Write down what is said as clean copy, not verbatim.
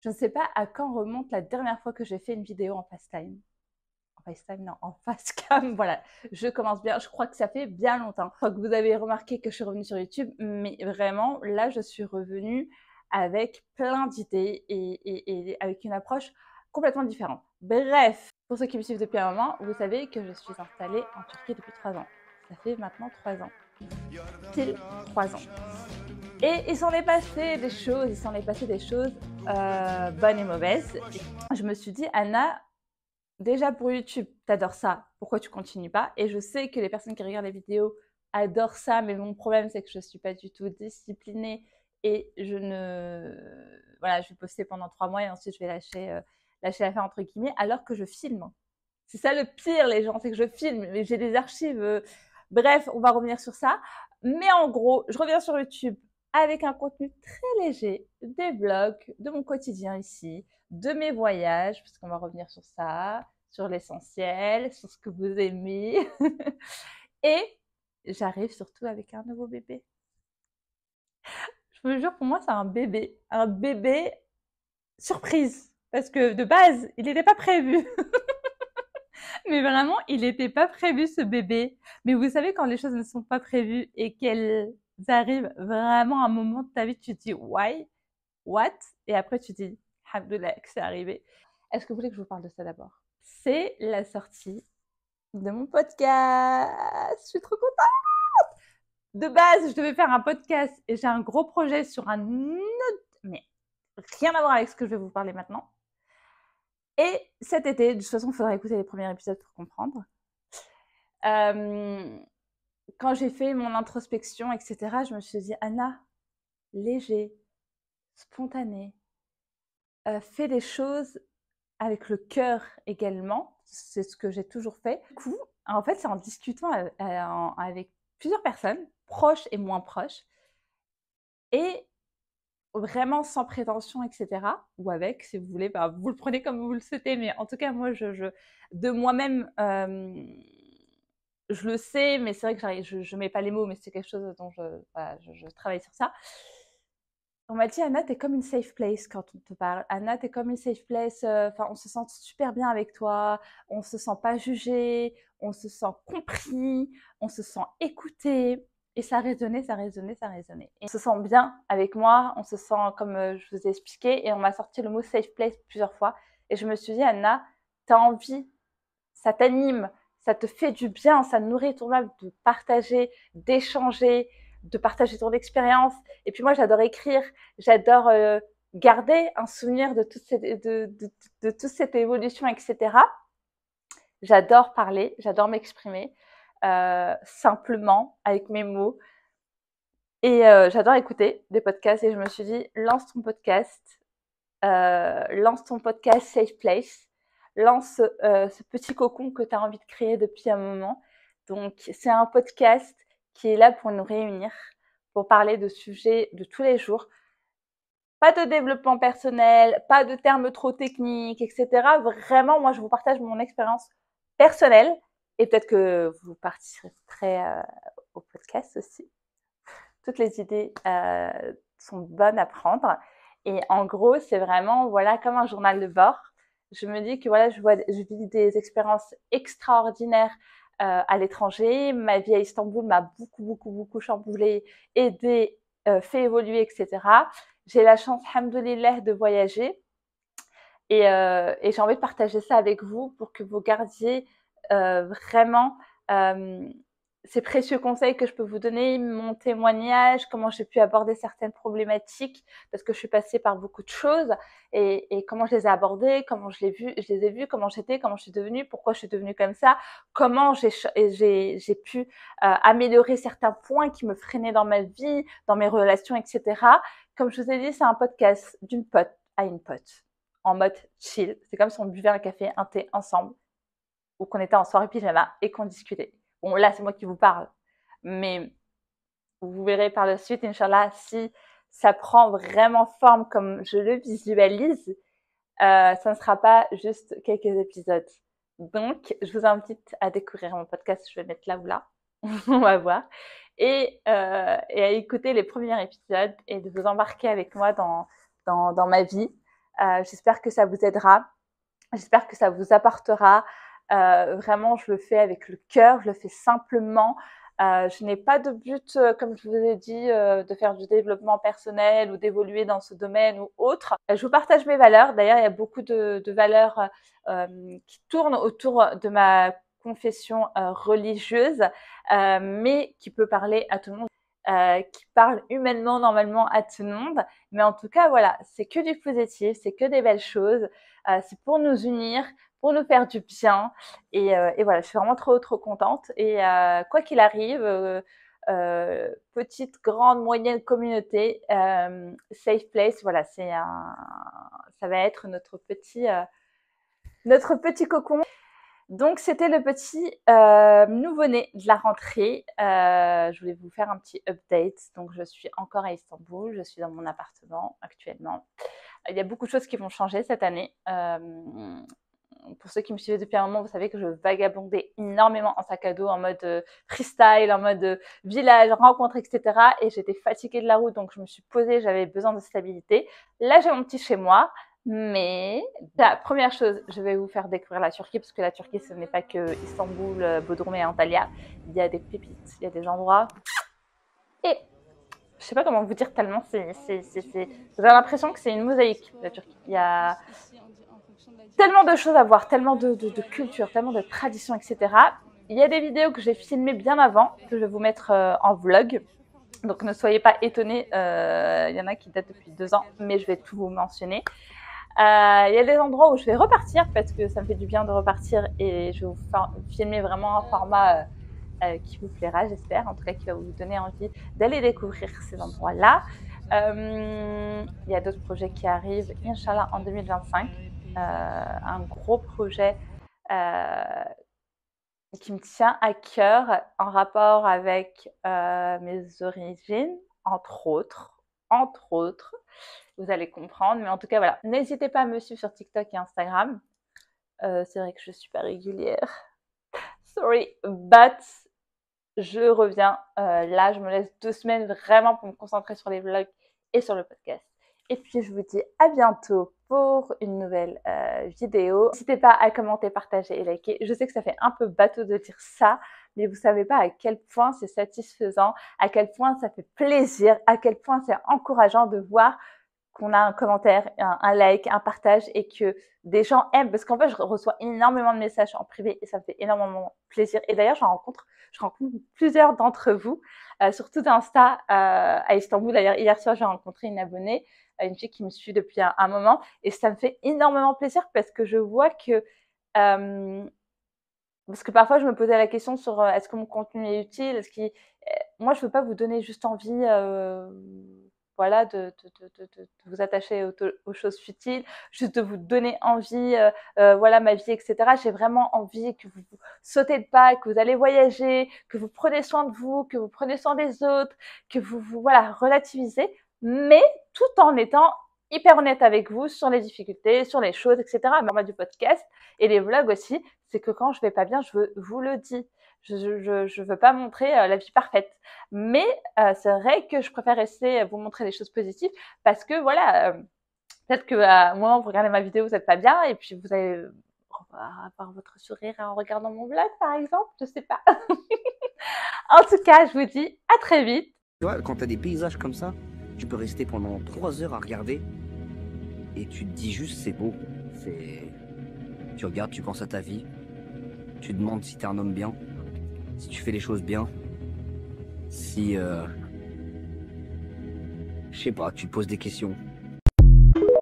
Je ne sais pas à quand remonte la dernière fois que j'ai fait une vidéo en FaceTime. En FaceTime, non, en Facecam, voilà. Je commence bien, je crois que ça fait bien longtemps. Je crois que vous avez remarqué que je suis revenue sur YouTube, mais vraiment, là, je suis revenue avec plein d'idées et avec une approche complètement différente. Bref, pour ceux qui me suivent depuis un moment, vous savez que je suis installée en Turquie depuis 3 ans. Ça fait maintenant 3 ans. Pile 3 ans. Et il s'en est passé des choses, bonnes et mauvaises. Et je me suis dit, Anna, déjà pour YouTube, t'adores ça, pourquoi tu continues pas? Et je sais que les personnes qui regardent les vidéos adorent ça, mais mon problème, c'est que je ne suis pas du tout disciplinée et voilà, je vais poster pendant 3 mois et ensuite je vais lâcher l'affaire entre guillemets, alors que je filme. C'est ça le pire, les gens, c'est que je filme, mais j'ai des archives. Bref, on va revenir sur ça. Mais en gros, je reviens sur YouTube avec un contenu très léger, des vlogs, de mon quotidien ici, de mes voyages, parce qu'on va revenir sur ça, sur l'essentiel, sur ce que vous aimez. Et j'arrive surtout avec un nouveau bébé. Je vous jure, pour moi, c'est un bébé surprise, parce que de base, il n'était pas prévu. Mais vraiment, il n'était pas prévu ce bébé. Mais vous savez, quand les choses ne sont pas prévues et qu'elles arrivent vraiment à un moment de ta vie, tu te dis why, what, et après tu te dis alhamdoulilah que c'est arrivé. Est-ce que vous voulez que je vous parle de ça d'abord? C'est la sortie de mon podcast. Je suis trop contente. De base, je devais faire un podcast et j'ai un gros projet sur un autre, mais rien à voir avec ce que je vais vous parler maintenant. Et cet été, de toute façon, il faudra écouter les premiers épisodes pour comprendre. Quand j'ai fait mon introspection, etc., je me suis dit, Anna, léger, spontané, fais des choses avec le cœur également. C'est ce que j'ai toujours fait. Du coup, en fait, c'est en discutant avec plusieurs personnes, proches et moins proches, et vraiment sans prétention, etc. Ou avec, si vous voulez, bah, vous le prenez comme vous le souhaitez, mais en tout cas, moi, de moi-même, je le sais, mais c'est vrai que je mets pas les mots, mais c'est quelque chose dont voilà, je travaille sur ça. On m'a dit, Anna, t'es comme une safe place quand on te parle. Anna, t'es comme une safe place. Enfin, on se sent super bien avec toi. On se sent pas jugé. On se sent compris. On se sent écouté. Et ça résonnait, ça résonnait, ça résonnait. Et on se sent bien avec moi. On se sent comme je vous ai expliqué. Et on m'a sorti le mot safe place plusieurs fois. Et je me suis dit, Anna, t'as envie, ça t'anime, ça te fait du bien, ça nourrit ton âme de partager, d'échanger, de partager ton expérience. Et puis moi, j'adore écrire, j'adore garder un souvenir de toute cette évolution, etc. J'adore parler, j'adore m'exprimer simplement avec mes mots. Et j'adore écouter des podcasts. Et je me suis dit, lance ton podcast Safe Place, lance ce petit cocon que tu as envie de créer depuis un moment. Donc, c'est un podcast qui est là pour nous réunir, pour parler de sujets de tous les jours. Pas de développement personnel, pas de termes trop techniques, etc. Vraiment, moi, je vous partage mon expérience personnelle et peut-être que vous participerez au podcast aussi. Toutes les idées sont bonnes à prendre. Et en gros, c'est vraiment, voilà, comme un journal de bord. Je me dis que voilà, je vis des expériences extraordinaires à l'étranger. Ma vie à Istanbul m'a beaucoup, beaucoup, beaucoup chamboulée, aidée, fait évoluer, etc. J'ai la chance, alhamdoulilah, de voyager. Et j'ai envie de partager ça avec vous pour que vous gardiez vraiment ces précieux conseils que je peux vous donner, mon témoignage, comment j'ai pu aborder certaines problématiques, parce que je suis passée par beaucoup de choses, et comment je les ai abordées, comment je les ai vues, comment j'étais, comment je suis devenue, pourquoi je suis devenue comme ça, comment j'ai pu améliorer certains points qui me freinaient dans ma vie, dans mes relations, etc. Comme je vous ai dit, c'est un podcast d'une pote à une pote, en mode chill. C'est comme si on buvait un café, un thé ensemble, ou qu'on était en soirée pyjama et qu'on discutait. Bon, là, c'est moi qui vous parle, mais vous verrez par la suite, Inch'Allah, si ça prend vraiment forme comme je le visualise, ça ne sera pas juste quelques épisodes. Donc, je vous invite à découvrir mon podcast, je vais le mettre là ou là, on va voir, et à écouter les premiers épisodes et de vous embarquer avec moi dans ma vie. J'espère que ça vous aidera. J'espère que ça vous apportera. Vraiment, je le fais avec le cœur, je le fais simplement. Je n'ai pas de but, comme je vous ai dit, de faire du développement personnel ou d'évoluer dans ce domaine ou autre. Je vous partage mes valeurs. D'ailleurs, il y a beaucoup de valeurs qui tournent autour de ma confession religieuse, mais qui peut parler à tout le monde. Qui parle humainement, normalement à tout le monde. Mais en tout cas, voilà, c'est que du positif, c'est que des belles choses. C'est pour nous unir, pour nous faire du bien. Et voilà, je suis vraiment trop contente. Et quoi qu'il arrive, petite, grande, moyenne communauté, safe place, voilà, ça va être notre petit cocon. Donc, c'était le petit nouveau-né de la rentrée. Je voulais vous faire un petit update. Donc, je suis encore à Istanbul. Je suis dans mon appartement actuellement. Il y a beaucoup de choses qui vont changer cette année. Pour ceux qui me suivent depuis un moment, vous savez que je vagabondais énormément en sac à dos, en mode freestyle, en mode village, rencontre, etc. Et j'étais fatiguée de la route, donc je me suis posée, j'avais besoin de stabilité. Là, j'ai mon petit chez moi. Mais la première chose, je vais vous faire découvrir la Turquie, parce que la Turquie, ce n'est pas que Istanbul, Bodrum et Antalya. Il y a des pépites, il y a des endroits. Et je sais pas comment vous dire tellement, j'ai l'impression que c'est une mosaïque, la Turquie. Il y a tellement de choses à voir, tellement de culture, tellement de traditions, etc. Il y a des vidéos que j'ai filmées bien avant, que je vais vous mettre en vlog. Donc ne soyez pas étonnés, il y en a qui datent depuis 2 ans, mais je vais tout vous mentionner. Il y a des endroits où je vais repartir parce que ça me fait du bien de repartir et je vais vous filmer vraiment un format qui vous plaira, j'espère, en tout cas qui va vous donner envie d'aller découvrir ces endroits-là. Il y a d'autres projets qui arrivent, Inch'Allah, en 2025. Un gros projet qui me tient à cœur en rapport avec mes origines, entre autres. Vous allez comprendre, mais en tout cas, voilà. N'hésitez pas à me suivre sur TikTok et Instagram. C'est vrai que je ne suis pas régulière. Sorry, but je reviens. Là, je me laisse 2 semaines vraiment pour me concentrer sur les vlogs et sur le podcast. Et puis, je vous dis à bientôt pour une nouvelle vidéo. N'hésitez pas à commenter, partager et liker. Je sais que ça fait un peu bateau de dire ça, mais vous savez pas à quel point c'est satisfaisant, à quel point ça fait plaisir, à quel point c'est encourageant de voir qu'on a un commentaire, un like, un partage et que des gens aiment. Parce qu'en fait, je reçois énormément de messages en privé et ça me fait énormément plaisir. Et d'ailleurs, je rencontre plusieurs d'entre vous, surtout d'Insta à Istanbul. D'ailleurs, hier soir, j'ai rencontré une abonnée, une fille qui me suit depuis un moment et ça me fait énormément plaisir parce que je vois que parce que parfois, je me posais la question sur est-ce que mon contenu est utile, moi, je veux pas vous donner juste envie voilà, de vous attacher aux choses futiles, juste de vous donner envie, voilà, ma vie, etc. J'ai vraiment envie que vous sautez le pas, que vous allez voyager, que vous prenez soin de vous, que vous prenez soin des autres, que vous voilà, relativisez, mais tout en étant hyper honnête avec vous sur les difficultés, sur les choses, etc. Mais du podcast et les vlogs aussi, c'est que quand je vais pas bien, je vous le dis. Je veux pas montrer la vie parfaite. Mais c'est vrai que je préfère essayer vous montrer des choses positives parce que voilà, peut-être que à un moment vous regardez ma vidéo, vous n'êtes pas bien et puis vous allez avoir votre sourire en regardant mon vlog par exemple, je sais pas. En tout cas, je vous dis à très vite. Tu vois, quand tu as des paysages comme ça, tu peux rester pendant 3 heures à regarder et tu te dis juste c'est beau. Tu regardes, tu penses à ta vie, tu te demandes si tu es un homme bien, si tu fais les choses bien, si je sais pas, tu te poses des questions.